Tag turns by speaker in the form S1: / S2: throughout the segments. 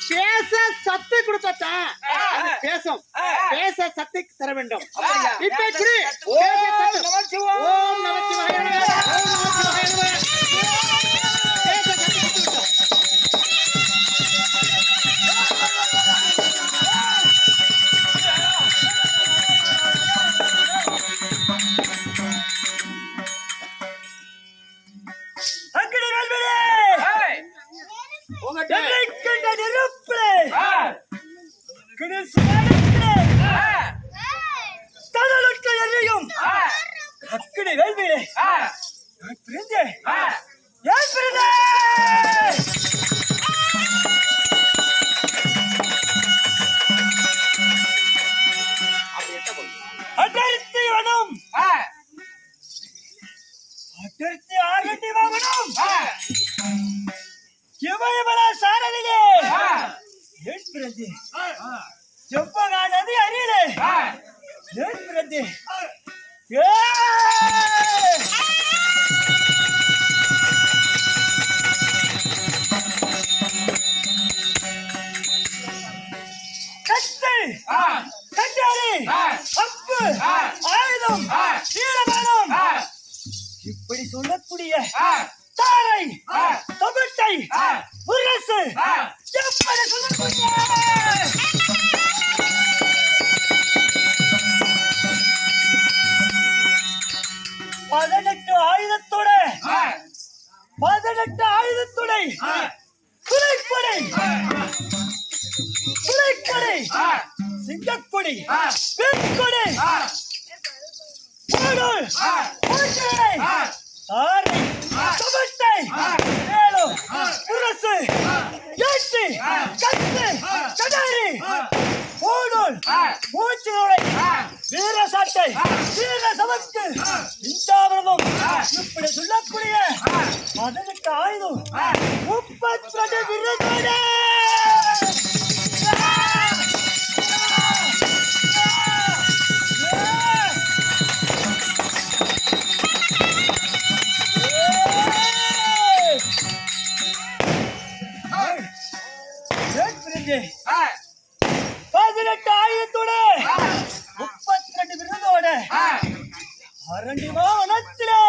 S1: பேச சத்தை கொடுத்தான் பேசும் பேச சத்தை தர வேண்டும். இப்ப குடி ஓம் நமச்சிவாய ஓம் நமச்சிவாய இப்படி சொல்லக்கூடிய தாரை தமிழ்த்தை முரசு எப்படி சொல்லக்கூடிய 18 ஆயுதத்துடை துணைப்படை சிங்கக்கொடி வெண்கொடி தாரை தமிழ்த்தை மேலும் முரசு ஈட்டி கத்து கடாரி பூணூல் மூச்சுகளை வீர சாட்டை வீர சமக்கு இந்தாவரமும் இப்படி சொல்லக்கூடிய 18 ஆயுதம் 32 விருதோடு அரண்டிமா வனத்திலே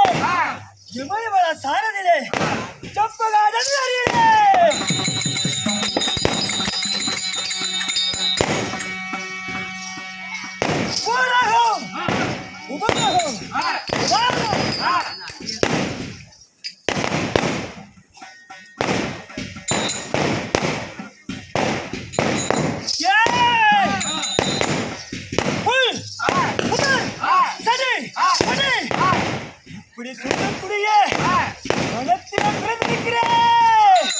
S1: இமயமல சாரதிலே செப்பகாடன் அறியிலே போராகம் உபயோகம் இப்படி சொல்லக்கூடிய வனத்திடம் பிறந்திருக்கிறேன்.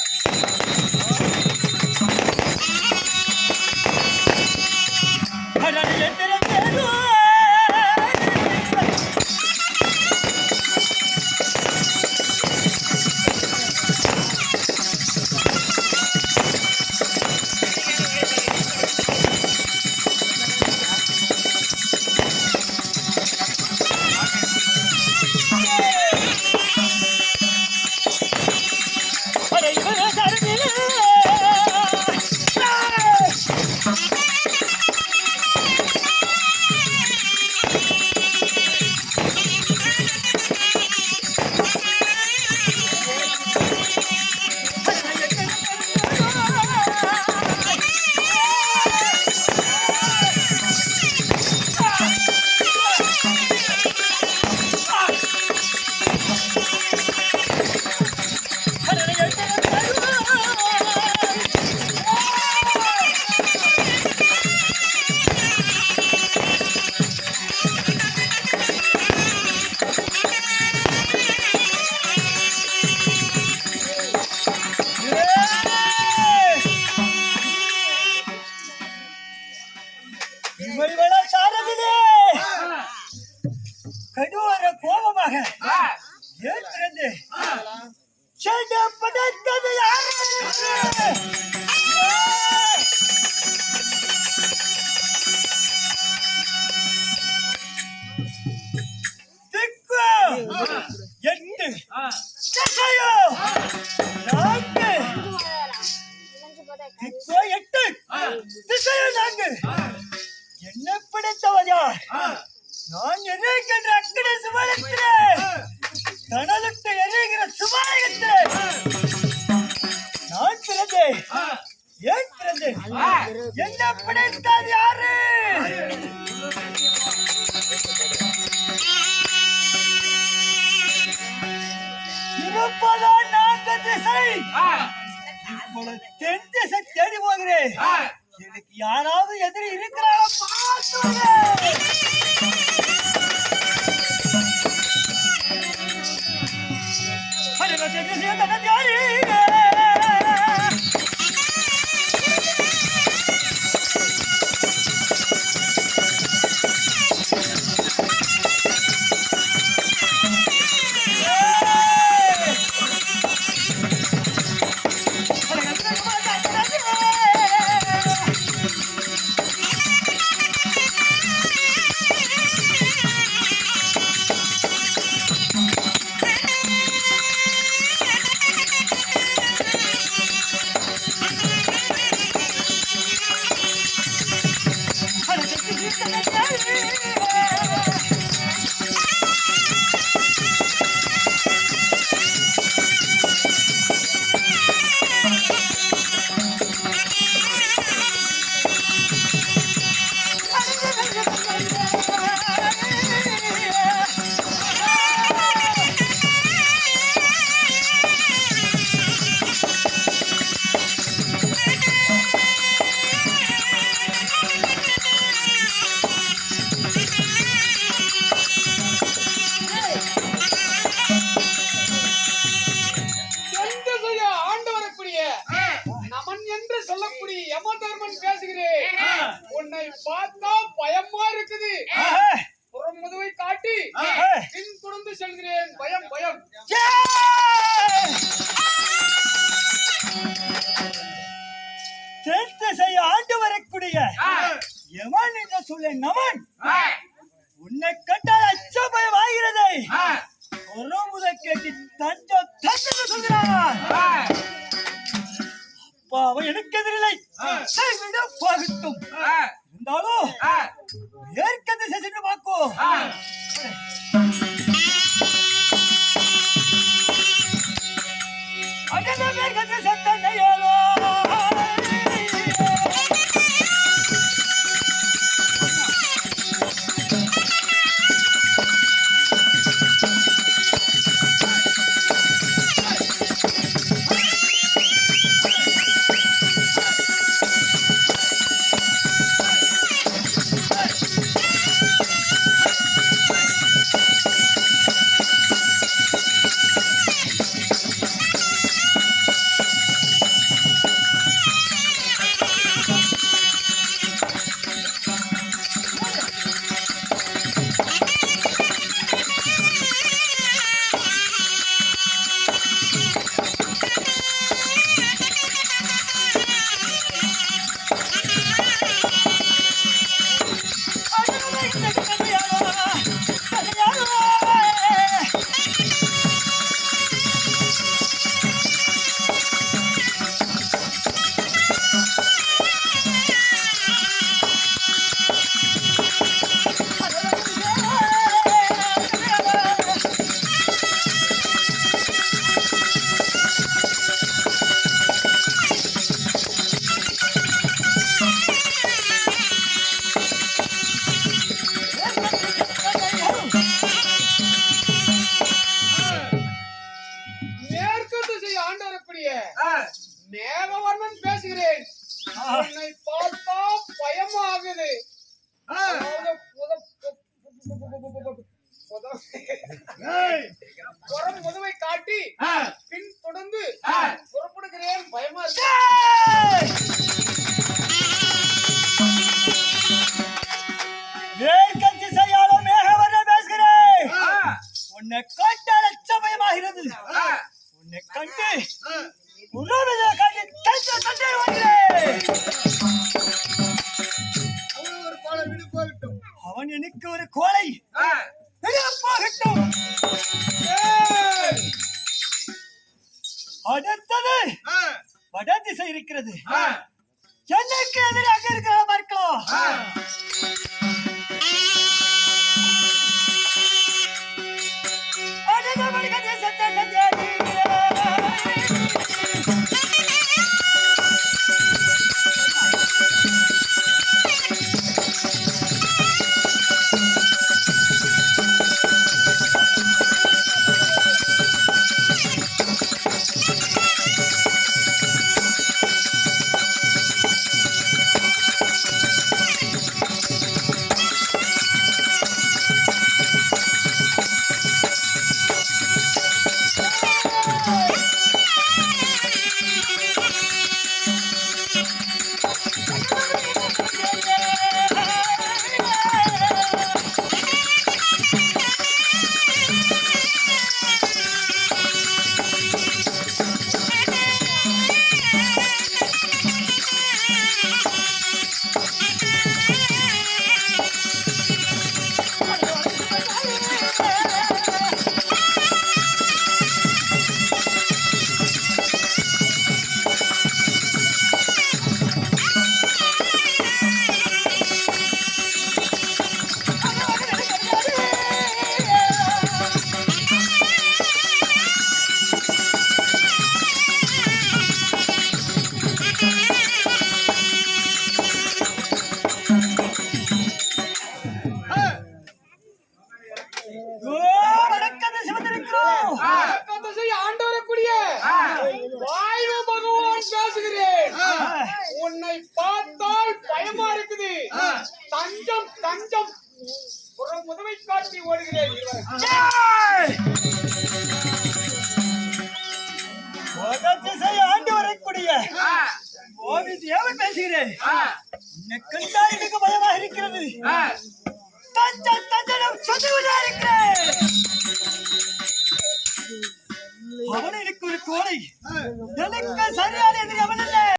S1: கடோர கோபமாக ஏற்றிருந்து படைத்தது திக்கு 8 நான்கு
S2: என்ன பிடித்தது யாரு? இருப்பதா நான்கு திசை, இப்பொழுது தென் திசை தேடி போகிறேன். எனக்கு யாராவது எதிரி இருக்கிறாரா பார்த்து
S3: உன்னை பார்த்தா பயமா இருக்குது. புறம் முதுவை காட்டி பின் தொடர்ந்து செல்கிறேன். பயம் பயம்.
S2: ஆண்டு வரக்கூடிய எவன் என்று சொல்ல நமன் உன்னை கண்டால் அச்ச பயம் ஆகிறது. புறம் முதல் கேட்டு தஞ்சம் தஞ்சம் சொல்கிறான். அவன் எனக்கு எதிரில்லை போகட்டும். இருந்தாலும் ஏற்கனவே சென்று பார்க்கோ. சத்தனையாலோ
S3: மேகவர்மன் பேசுகிறேன். உன்னை பார்த்தா பயமாகுது. புறம் முதுவை காட்டி பின் தொடர்ந்து புறப்படுகிறேன். பயமா இருக்கு.
S2: பேசுகிறேன். உன்னை கண்டால் அச்ச பயமாகிறது. உன்னை கண்டு அவன் எனக்கு ஒரு கோலை போகட்டும். அடுத்தது வட திசை இருக்கிறது. சென்னைக்கு எதிராக இருக்கிற பார்க்கலாம்.
S3: வடக்கு திசை ஆண்டு வரக்கூடிய வாயு பகவான் பேசுகிறேன். உன்னை பார்த்தால் பயமா இருக்குது. தஞ்சம் தஞ்சம் புறம் முதுமை காட்டி ஓடுகிறேன்.
S2: திசை ஆண்டு வரக்கூடிய கோவி தேவன் பேசுகிறேன். உன்னை கண்டால் எனக்கு பயமாக இருக்கிறது. தஞ்சம் தஞ்சம் சொல்லுவதா இருக்கிறேன். அவனுக்கு ஒரு கோடை எனக்கு சரியா